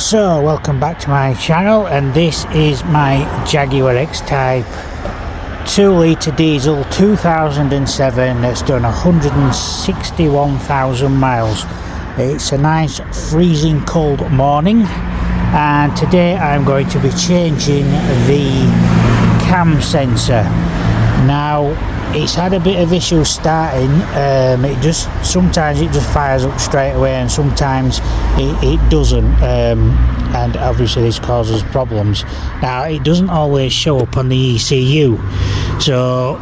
So welcome back to my channel, and this is my Jaguar X-Type 2-litre diesel 2007 that's done 161,000 miles. It's a nice freezing cold morning, and today I'm going to be changing the cam sensor. Now it's had a bit of issues starting. Sometimes it just fires up straight away, and sometimes it doesn't, and obviously this causes problems. Now it doesn't always show up on the ECU, so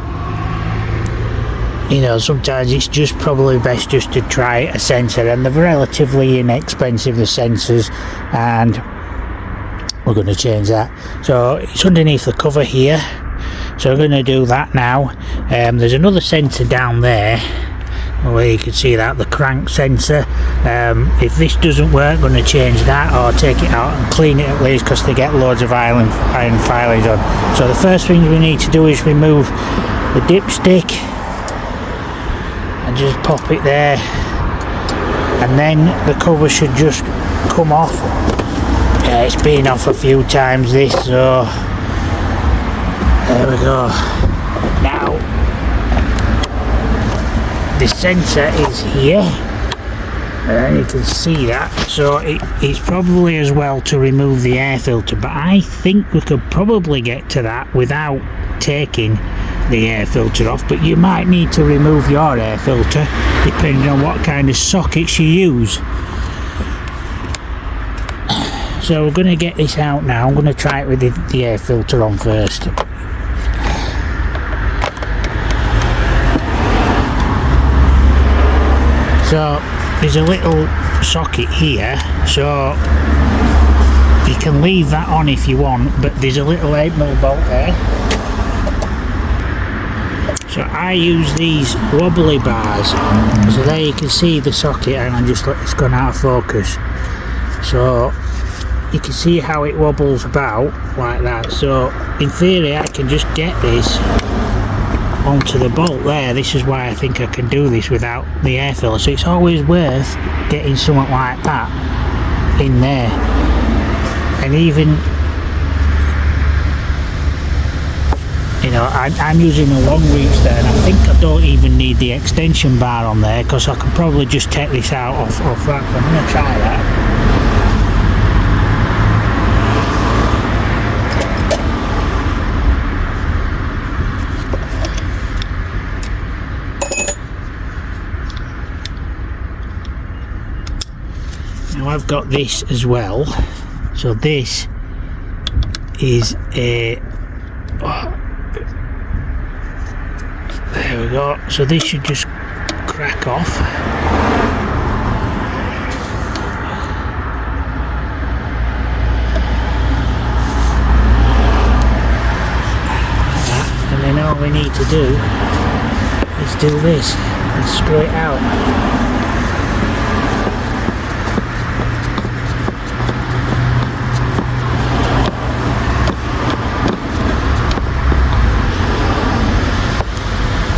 you know, sometimes it's just probably best just to try a sensor, and they're relatively inexpensive, the sensors, and we're going to change that. So it's underneath the cover here, so I'm going to do that now. There's another sensor down there where you can see that, the crank sensor. If this doesn't work, I'm going to change that or take it out and clean it at least, because they get loads of iron filings on. So the first thing we need to do is remove the dipstick and just pop it there, and then the cover should just come off. It's been off a few times this, so there we go. Now the sensor is here, and you can see that, so it's probably as well to remove the air filter, but I think we could probably get to that without taking the air filter off. But you might need to remove your air filter depending on what kind of sockets you use. So we're going to get this out now. I'm going to try it with the air filter on first. So there's a little socket here, so you can leave that on if you want, but there's a little 8mm bolt there. So I use these wobbly bars. So there you can see the socket, and it's gone out of focus. So you can see how it wobbles about like that. So in theory I can just get this onto the bolt there. This is why I think I can do this without the air filter. So it's always worth getting something like that in there. And even, you know, I'm using a long reach there, and I think I don't even need the extension bar on there, because I can probably just take this out off that. So I'm going to try that. Now I've got this as well, so this is a, there we go, so this should just crack off. And then all we need to do is do this and screw it out.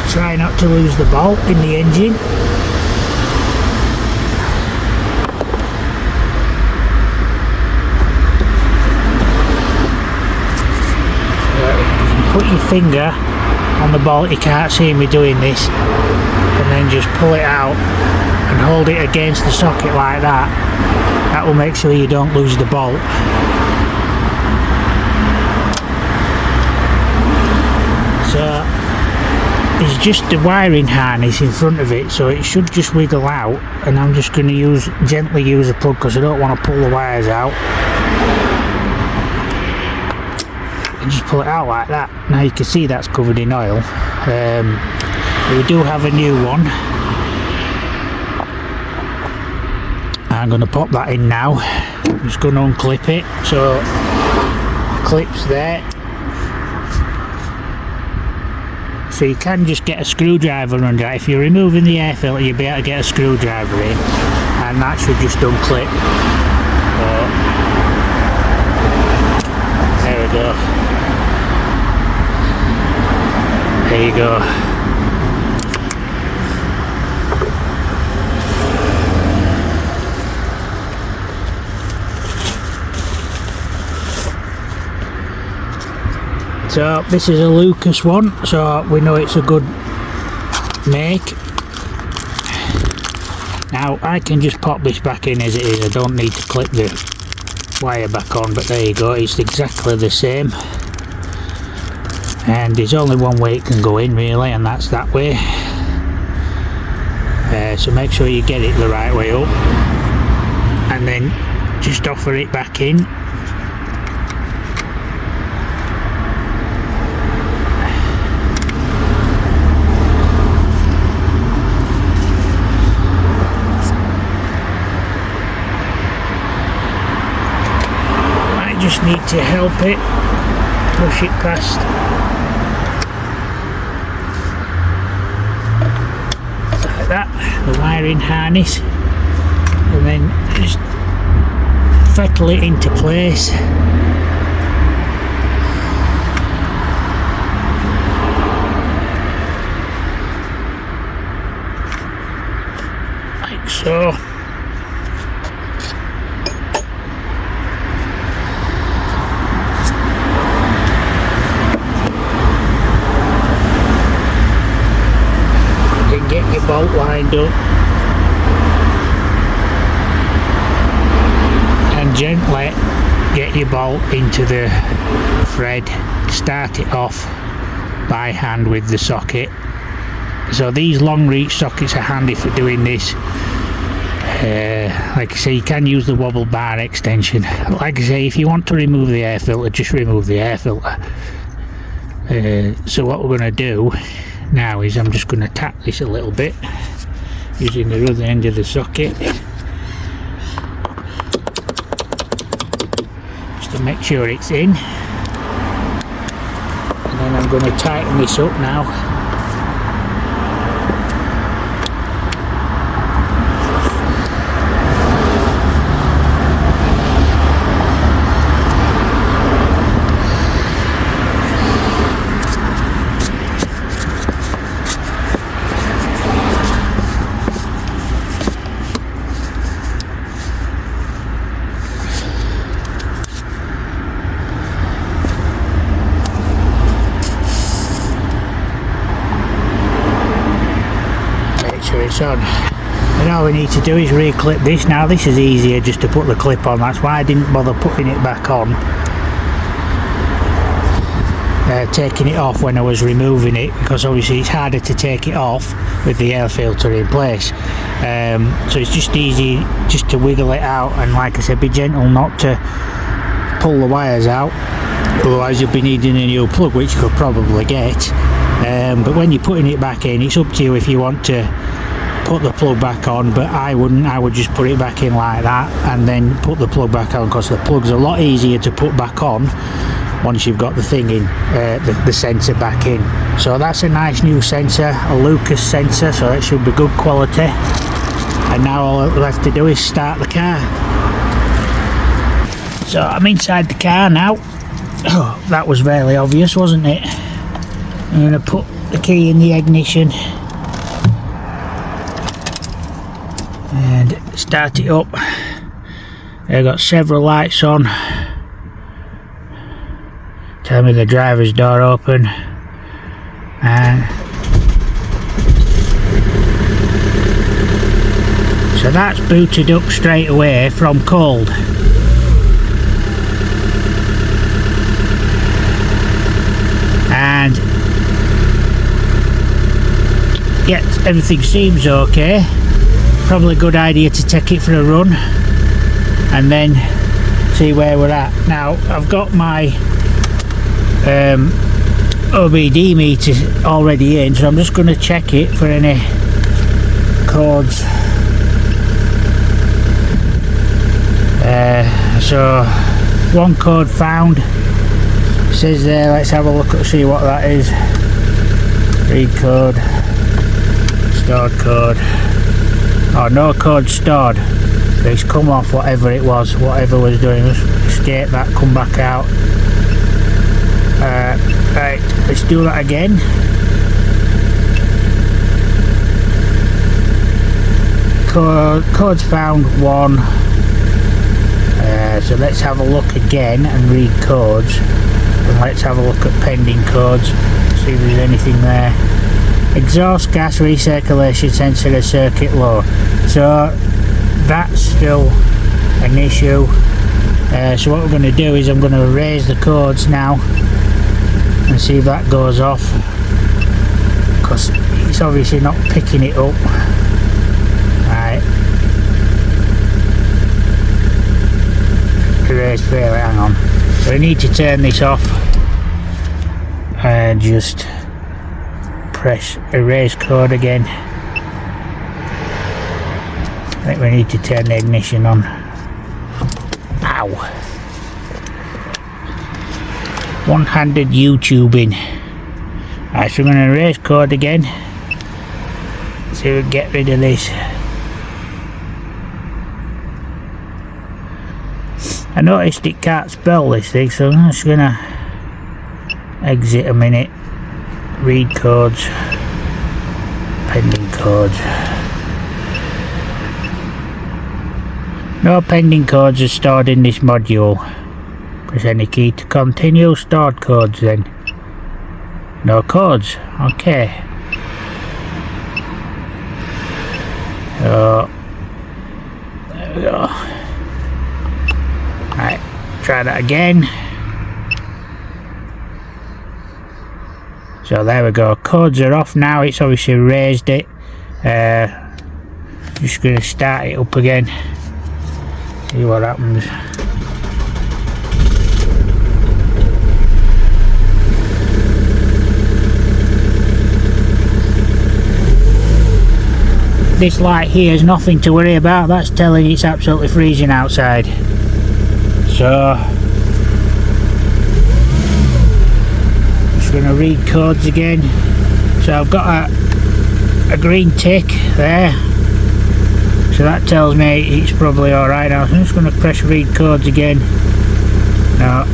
Try not to lose the bolt in the engine. Put your finger on the bolt, you can't see me doing this, and then just pull it out and hold it against the socket like that. That will make sure you don't lose the bolt. So it's just the wiring harness in front of it, so it should just wiggle out, and I'm just going to gently use a plug, because I don't want to pull the wires out. And just pull it out like that. Now you can see that's covered in oil. We do have a new one. I'm going to pop that in now. I'm just going to unclip it, so the clip's there. So you can just get a screwdriver under it. If you're removing the air filter, you'll be able to get a screwdriver in, and that should just unclip. There we go. There you go. So this is a Lucas one, so we know it's a good make. Now I can just pop this back in as it is, I don't need to clip the wire back on, but there you go, it's exactly the same. And there's only one way it can go in really, and that's that way. So make sure you get it the right way up, and then just offer it back in. Might just need to help it, push it past. That, the wiring harness, and then just fettle it into place. Like so. Get your bolt lined up and gently get your bolt into the thread. Start it off by hand with the socket. So these long reach sockets are handy for doing this. Like I say, you can use the wobble bar extension. Like I say, if you want to remove the air filter, just remove the air filter. So what we're going to do now is I'm just going to tap this a little bit using the other end of the socket just to make sure it's in, and then I'm going to tighten this up now. It's on, and all we need to do is re-clip this. Now this is easier just to put the clip on, that's why I didn't bother putting it back on, taking it off when I was removing it, because obviously it's harder to take it off with the air filter in place. So it's just easy just to wiggle it out, and like I said, be gentle not to pull the wires out, otherwise you'll be needing a new plug, which you could probably get. But when you're putting it back in, it's up to you if you want to put the plug back on, but I wouldn't. I would just put it back in like that and then put the plug back on, because the plug's a lot easier to put back on once you've got the thing in, the sensor back in. So that's a nice new sensor, a Lucas sensor, so that should be good quality. And now all I have to do is start the car. So I'm inside the car now. Oh, that was very obvious, wasn't it? I'm going to put the key in the ignition and start it up. I've got several lights on. Tell me the driver's door open, and so that's booted up straight away from cold. And yeah, everything seems okay. Probably a good idea to take it for a run and then see where we're at. Now I've got my OBD meter already in, so I'm just going to check it for any codes. So one code found, it says there. Let's have a look at, see what that is. Read code, stored code. Oh, no code stored. So it's come off whatever it was, whatever was doing. Let's escape that, come back out. Right, let's do that again. Code's found 1. So let's have a look again and read codes. And let's have a look at pending codes, see if there's anything there. Exhaust gas recirculation sensor at circuit low, so that's still an issue. So what we're going to do is I'm going to erase the codes now and see if that goes off, because it's obviously not picking it up. Right, erase failure, hang on. So we need to turn this off and just press erase code again. I think we need to turn the ignition on. Ow! One-handed YouTubing. Right, so we're going to erase code again. See if we can get rid of this. I noticed it can't spell this thing, so I'm just going to exit a minute. Read codes. Pending codes. No pending codes are stored in this module. Press any key to continue. Stored codes then. No codes. Okay. So there we go. Right, try that again. So there we go, codes are off now, it's obviously erased it. Just going to start it up again, see what happens. This light here is nothing to worry about, that's telling it's absolutely freezing outside. So just going to read codes again. So I've got a green tick there, so that tells me it's probably alright now. So I'm just going to press read codes again. No,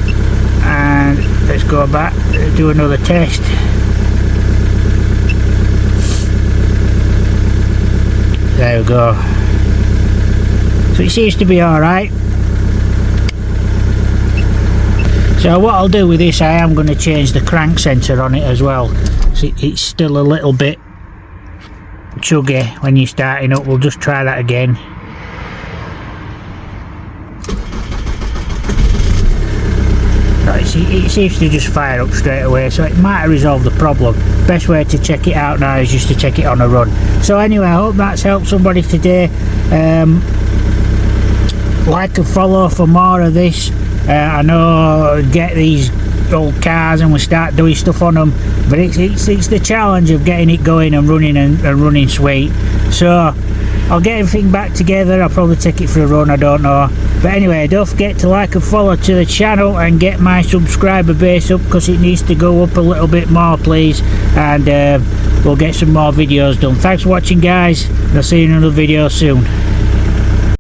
and let's go back, do another test. There we go. So it seems to be alright. So what I'll do with this, I am going to change the crank sensor on it as well. So it's still a little bit chuggy when you're starting up. We'll just try that again. It seems to just fire up straight away, so it might have resolved the problem. Best way to check it out now is just to check it on a run. So anyway, I hope that's helped somebody today. Like and follow for more of this. I know get these old cars and we start doing stuff on them, but it's the challenge of getting it going and running sweet. So I'll get everything back together. I'll probably take it for a run, I don't know. But anyway, don't forget to like and follow to the channel and get my subscriber base up, because it needs to go up a little bit more, please. And we'll get some more videos done. Thanks for watching, guys, and I'll see you in another video soon.